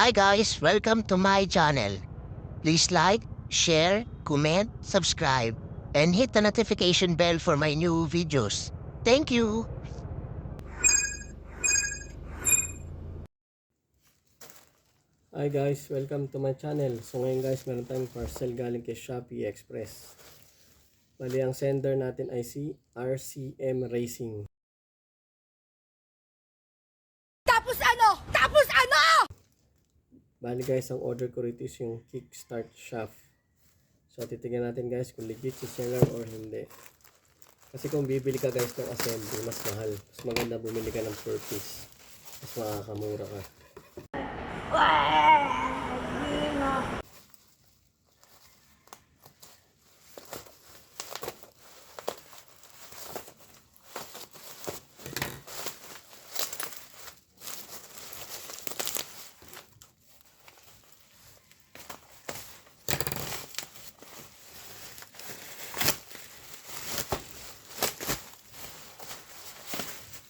Hi guys, welcome to my channel. Please like, share, comment, subscribe, and hit the notification bell for my new videos. Thank you! Hi guys, welcome to my channel. So ngayon guys, meron tayong parcel galing kay Shopee Express. Bali ang sender natin ay si RCM Racing. Tapos ano? Tapos ano? Bali guys, ang order ko rito is yung kickstart shaft. So titignan natin guys kung legit si seller or hindi. Kasi kung bibili ka guys ng assembly, mas mahal. Mas maganda bumili ka ng per piece. Mas makakamura ka.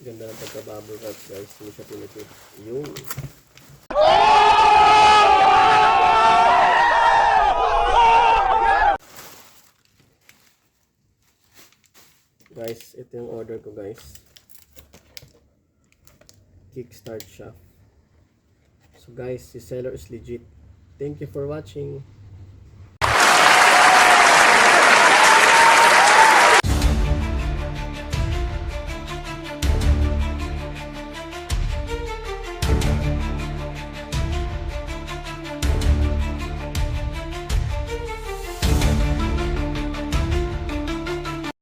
Ganda ng pagka-bubble wrap guys, hindi siya pinipit. Yung guys, ito yung order ko guys. Kickstart shaft. So guys, si seller is legit. Thank you for watching.